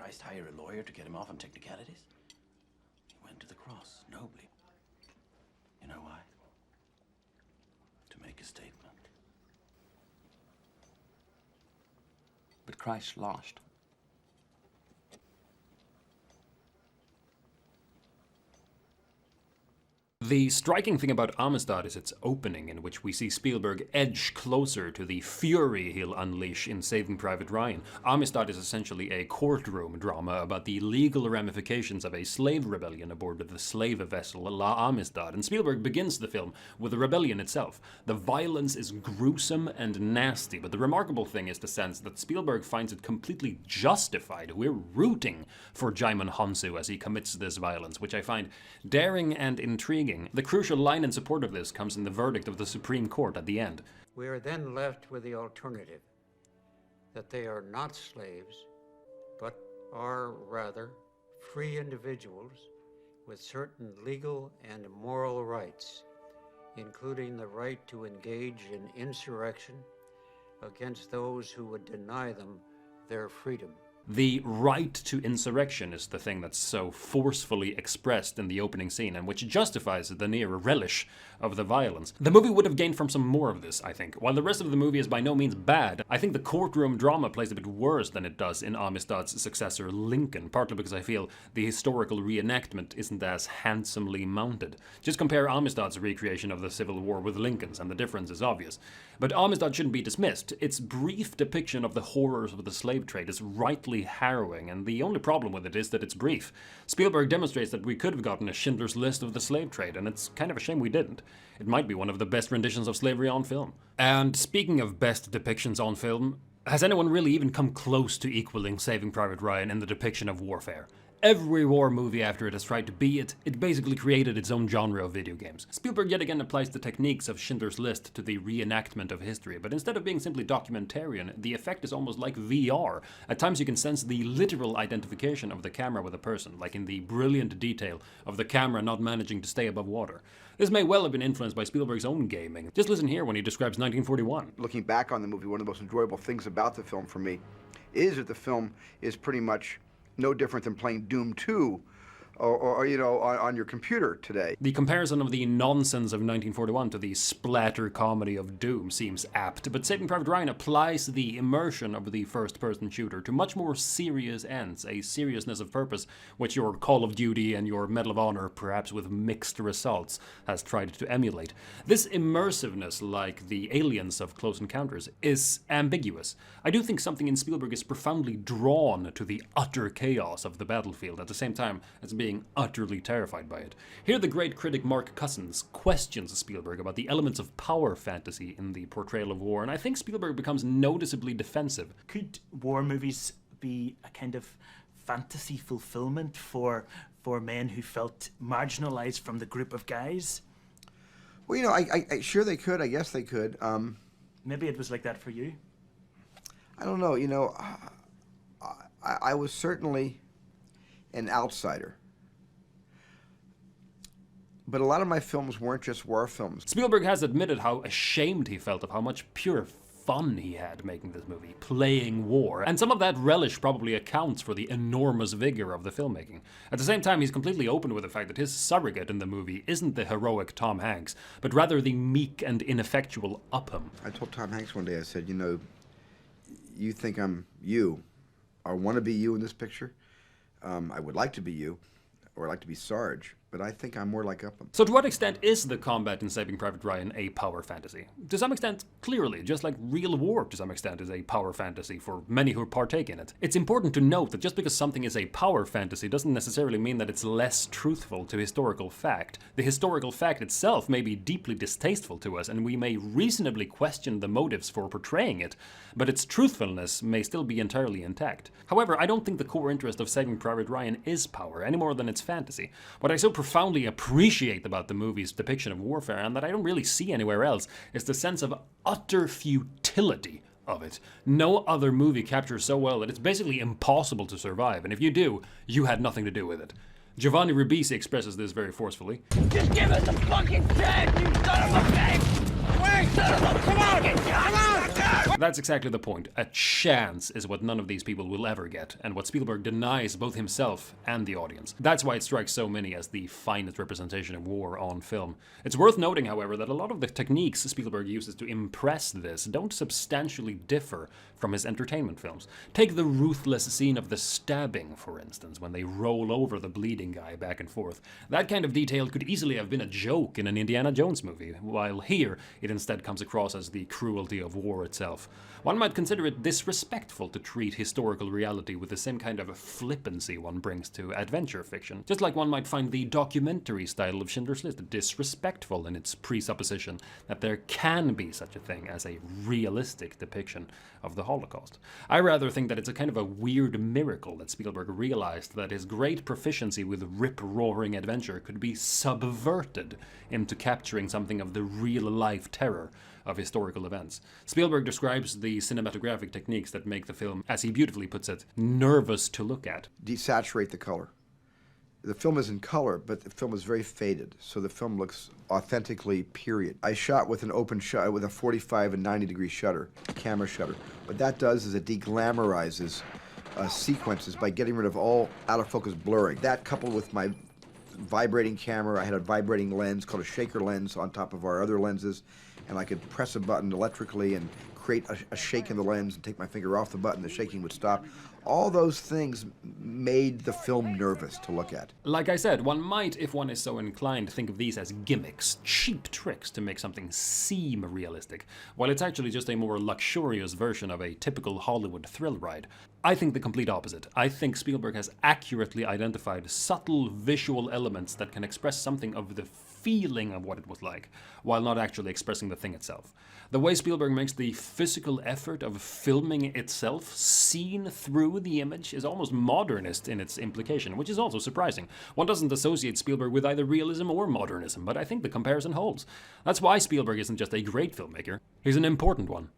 Christ hire a lawyer to get him off on technicalities? He went to the cross, nobly. You know why? To make a statement. But Christ lost. The striking thing about Amistad is its opening, in which we see Spielberg edge closer to the fury he'll unleash in Saving Private Ryan. Amistad is essentially a courtroom drama about the legal ramifications of a slave rebellion aboard the slave vessel La Amistad, and Spielberg begins the film with the rebellion itself. The violence is gruesome and nasty, but the remarkable thing is the sense that Spielberg finds it completely justified. We're rooting for Jaimon Hansu as he commits this violence, which I find daring and intriguing. The crucial line in support of this comes in the verdict of the Supreme Court at the end. We are then left with the alternative, that they are not slaves, but are rather free individuals with certain legal and moral rights, including the right to engage in insurrection against those who would deny them their freedom. The right to insurrection is the thing that's so forcefully expressed in the opening scene, and which justifies the near relish of the violence. The movie would have gained from some more of this, I think. While the rest of the movie is by no means bad, I think the courtroom drama plays a bit worse than it does in Amistad's successor, Lincoln, partly because I feel the historical reenactment isn't as handsomely mounted. Just compare Amistad's recreation of the Civil War with Lincoln's, and the difference is obvious. But Amistad shouldn't be dismissed. Its brief depiction of the horrors of the slave trade is rightly harrowing, and the only problem with it is that it's brief. Spielberg demonstrates that we could have gotten a Schindler's List of the slave trade, and it's kind of a shame we didn't. It might be one of the best renditions of slavery on film. And speaking of best depictions on film, has anyone really even come close to equaling Saving Private Ryan in the depiction of warfare? Every war movie after it has tried to be it, it basically created its own genre of video games. Spielberg yet again applies the techniques of Schindler's List to the reenactment of history, but instead of being simply documentarian, the effect is almost like VR. At times you can sense the literal identification of the camera with a person, like in the brilliant detail of the camera not managing to stay above water. This may well have been influenced by Spielberg's own gaming. Just listen here when he describes 1941. Looking back on the movie, one of the most enjoyable things about the film for me is that the film is pretty much no different than playing Doom 2 or you know, on your computer today. The comparison of the nonsense of 1941 to the splatter comedy of Doom seems apt, but Saving Private Ryan applies the immersion of the first-person shooter to much more serious ends, a seriousness of purpose which your Call of Duty and your Medal of Honor, perhaps with mixed results, has tried to emulate. This immersiveness, like the aliens of Close Encounters, is ambiguous. I do think something in Spielberg is profoundly drawn to the utter chaos of the battlefield, at the same time as being utterly terrified by it. Here the great critic Mark Cousins questions Spielberg about the elements of power fantasy in the portrayal of war, and I think Spielberg becomes noticeably defensive. Could war movies be a kind of fantasy fulfillment for men who felt marginalized from the group of guys? Well, you know, I sure they could. I guess they could. Maybe it was like that for you? I don't know. You know, I was certainly an outsider. But a lot of my films weren't just war films. Spielberg has admitted how ashamed he felt of how much pure fun he had making this movie, playing war, and some of that relish probably accounts for the enormous vigor of the filmmaking. At the same time, he's completely open with the fact that his surrogate in the movie isn't the heroic Tom Hanks, but rather the meek and ineffectual Upham. I told Tom Hanks one day, I said, you know, you think I'm you, or want to be you in this picture? I would like to be you, or I'd like to be Sarge, but I think I'm more like Upham. So to what extent is the combat in Saving Private Ryan a power fantasy? To some extent, clearly, just like real war to some extent is a power fantasy for many who partake in it. It's important to note that just because something is a power fantasy doesn't necessarily mean that it's less truthful to historical fact. The historical fact itself may be deeply distasteful to us, and we may reasonably question the motives for portraying it, but its truthfulness may still be entirely intact. However, I don't think the core interest of Saving Private Ryan is power, any more than its fantasy. What I so profoundly appreciate about the movie's depiction of warfare, and that I don't really see anywhere else, is the sense of utter futility of it. No other movie captures so well that it's basically impossible to survive, and if you do, you had nothing to do with it. Giovanni Ribisi expresses this very forcefully. Just give us a fucking chance, you son of a bitch! Wait, son of a... Come on! Come on! That's exactly the point. A chance is what none of these people will ever get, and what Spielberg denies both himself and the audience. That's why it strikes so many as the finest representation of war on film. It's worth noting, however, that a lot of the techniques Spielberg uses to impress this don't substantially differ from his entertainment films. Take the ruthless scene of the stabbing, for instance, when they roll over the bleeding guy back and forth. That kind of detail could easily have been a joke in an Indiana Jones movie, while here it instead comes across as the cruelty of war itself. One might consider it disrespectful to treat historical reality with the same kind of flippancy one brings to adventure fiction, just like one might find the documentary style of Schindler's List disrespectful in its presupposition that there can be such a thing as a realistic depiction of the Holocaust. I rather think that it's a kind of a weird miracle that Spielberg realized that his great proficiency with rip-roaring adventure could be subverted into capturing something of the real-life terror of historical events. Spielberg describes the cinematographic techniques that make the film, as he beautifully puts it, nervous to look at. Desaturate the color. The film is in color, but the film is very faded, so the film looks authentically period. I shot with an open shot with a 45 and 90 degree shutter, camera shutter. What that does is it deglamorizes sequences by getting rid of all out of focus blurring. That coupled with my vibrating camera, I had a vibrating lens called a shaker lens on top of our other lenses, and I could press a button electrically and create a shake in the lens and take my finger off the button, the shaking would stop. All those things made the film nervous to look at. Like I said, one might, if one is so inclined, think of these as gimmicks, cheap tricks to make something seem realistic, while it's actually just a more luxurious version of a typical Hollywood thrill ride. I think the complete opposite. I think Spielberg has accurately identified subtle visual elements that can express something of the feeling of what it was like, while not actually expressing the thing itself. The way Spielberg makes the physical effort of filming itself seen through the image is almost modernist in its implication, which is also surprising. One doesn't associate Spielberg with either realism or modernism, but I think the comparison holds. That's why Spielberg isn't just a great filmmaker, he's an important one.